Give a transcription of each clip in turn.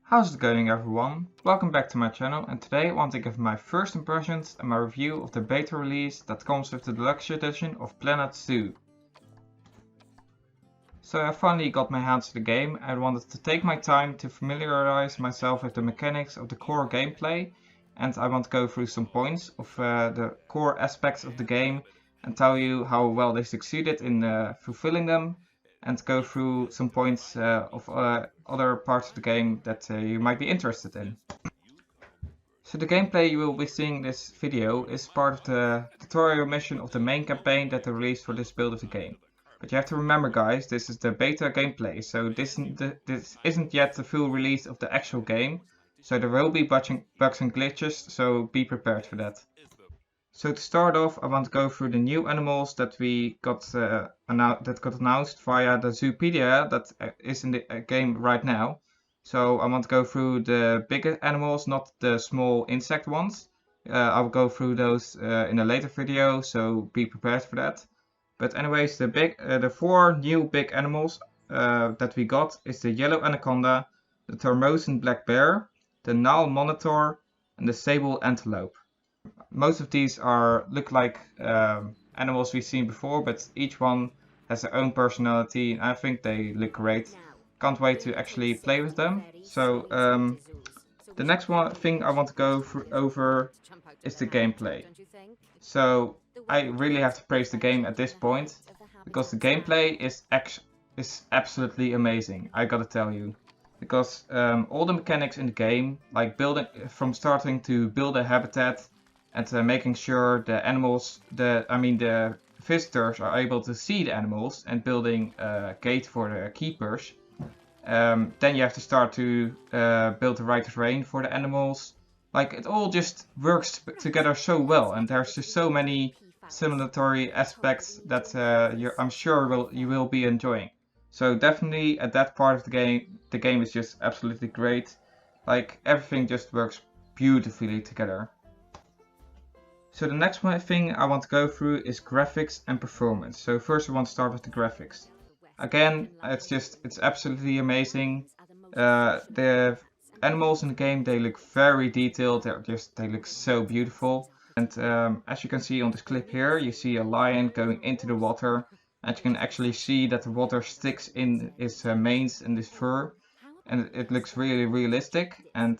How's it going everyone? Welcome back to my channel, and today I want to give my first impressions and my review of the beta release that comes with the deluxe edition of Planet Zoo. So I finally got my hands on the game. I wanted to take my time to familiarize myself with the mechanics of the core gameplay, and I want to go through some points of the core aspects of the game and tell you how well they succeeded in fulfilling them, and go through some points of other parts of the game that you might be interested in. So the gameplay you will be seeing in this video is part of the tutorial mission of the main campaign that they released for this build of the game. But you have to remember guys, this is the beta gameplay, so this isn't yet the full release of the actual game. So there will be bugs and glitches, so be prepared for that. So to start off, I want to go through the new animals that we got announced via the Zoopedia that is in the game right now. So I want to go through the bigger animals, not the small insect ones. I'll go through those in a later video, so be prepared for that. But anyways, the four new big animals that we got is the yellow anaconda, the Formosan black bear, the Nile monitor, and the sable antelope. Most of these look like animals we've seen before, but each one has their own personality, and I think they look great. Can't wait to actually play with them. So the next thing I want to go over is the gameplay. So I really have to praise the game at this point, because the gameplay is absolutely amazing, I gotta tell you. Because all the mechanics in the game, like building from starting to build a habitat, and making sure the animals, the visitors are able to see the animals, and building a gate for the keepers. Then you have to start to build the right terrain for the animals. Like, it all just works together so well, and there's just so many simulatory aspects that I'm sure you will be enjoying. So definitely at that part of the game is just absolutely great. Like, everything just works beautifully together. So the next thing I want to go through is graphics and performance. So first I want to start with the graphics. Again, it's absolutely amazing. The animals in the game, they look very detailed. They look so beautiful. And as you can see on this clip here, you see a lion going into the water, and you can actually see that the water sticks in his manes and his fur, and it looks really realistic. And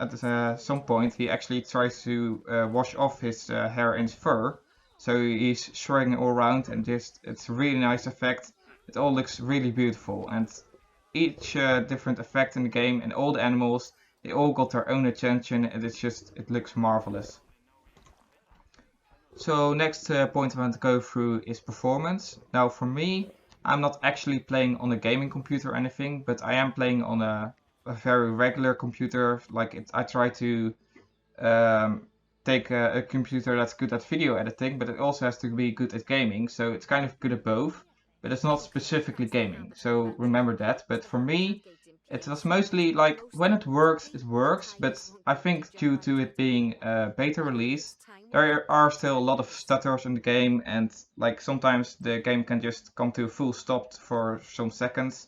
at some point he actually tries to wash off his hair and his fur, so he's shredding all around, and it's a really nice effect. It all looks really beautiful, and each different effect in the game and all the animals, they all got their own attention, and it looks marvelous. So next point I want to go through is performance. Now for me, I'm not actually playing on a gaming computer or anything, but I am playing on a very regular computer. I try to take a computer that's good at video editing, but it also has to be good at gaming, so it's kind of good at both, but it's not specifically gaming, so remember that. But for me, it was mostly like, when it works, but I think due to it being a beta release, there are still a lot of stutters in the game, and like sometimes the game can just come to a full stop for some seconds.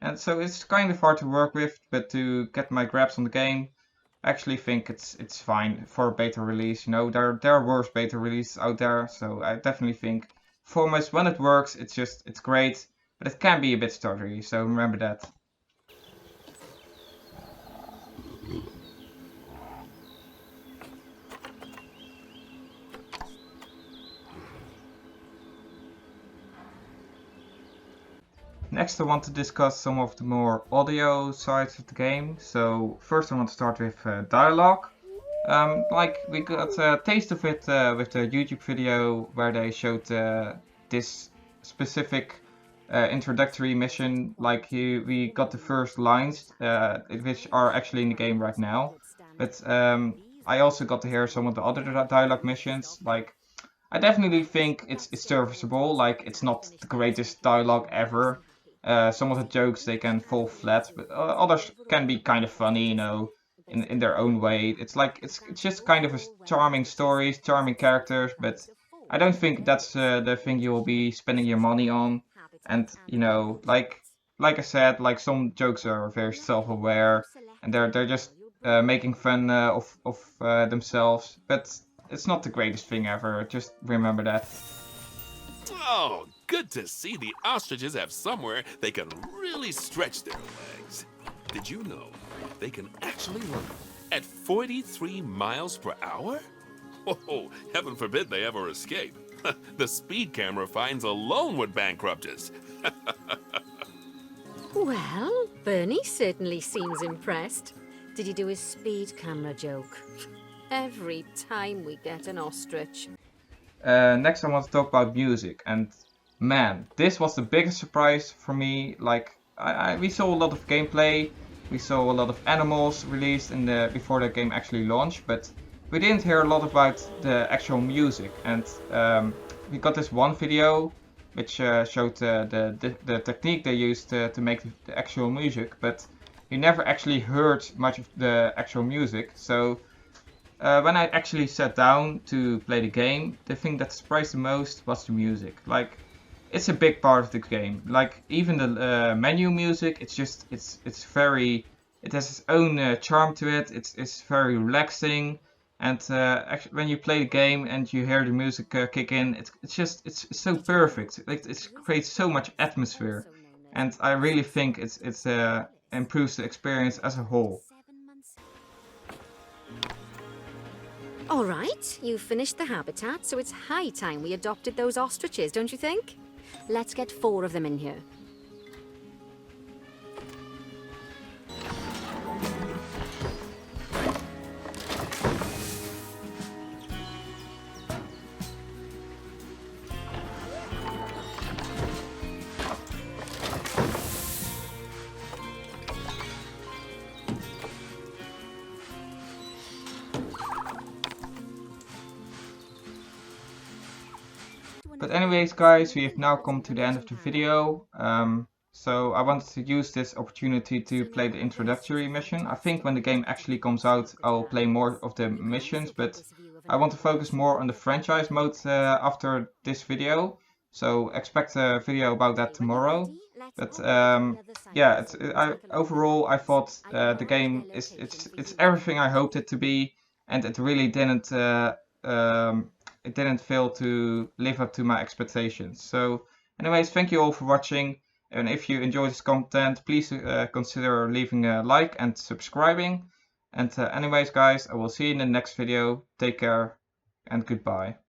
And so it's kind of hard to work with, but to get my grasp on the game, I actually think it's fine for a beta release. You know, there are worse beta releases out there, so I definitely think performance, when it works, it's great, but it can be a bit stuttery, so remember that. Next I want to discuss some of the more audio sides of the game. So first I want to start with dialogue. Like, we got a taste of it with the YouTube video where they showed this specific introductory mission. Like, we got the first lines, which are actually in the game right now. But I also got to hear some of the other dialogue missions. Like, I definitely think it's serviceable. Like, it's not the greatest dialogue ever. Some of the jokes, they can fall flat, but others can be kind of funny, you know, in their own way. It's just kind of a charming stories, charming characters, but I don't think that's the thing you will be spending your money on. And, you know, like, like I said, like some jokes are very self-aware and they're just making fun of themselves. But it's not the greatest thing ever. Just remember that. Oh, good to see the ostriches have somewhere they can really stretch their legs. Did you know they can actually run at 43 miles per hour? Oh, heaven forbid they ever escape. The speed camera fines alone would bankrupt us. Well, Bernie certainly seems impressed. Did he do his speed camera joke? Every time we get an ostrich. Next, I want to talk about music, and man, this was the biggest surprise for me. Like, we saw a lot of gameplay, we saw a lot of animals released before the game actually launched, but we didn't hear a lot about the actual music. And we got this one video which showed the technique they used to make the actual music, but we never actually heard much of the actual music. So when I actually sat down to play the game, the thing that surprised the most was the music. Like, it's a big part of the game. Like, even the menu music, it's very, it has its own charm to it. It's very relaxing. And actually, when you play the game and you hear the music kick in, it's so perfect. Like, it creates so much atmosphere, and I really think it's improves the experience as a whole. All right, you've finished the habitat, so it's high time we adopted those ostriches, don't you think? Let's get 4 of them in here. But anyways, guys, we have now come to the end of the video. So I wanted to use this opportunity to play the introductory mission. I think when the game actually comes out, I'll play more of the missions, but I want to focus more on the franchise mode after this video. So expect a video about that tomorrow. But yeah, overall I thought the game it's everything I hoped it to be, and it really didn't. It didn't fail to live up to my expectations. So anyways, thank you all for watching, and if you enjoy this content, please consider leaving a like and subscribing. And anyways, guys, I will see you in the next video. Take care and goodbye.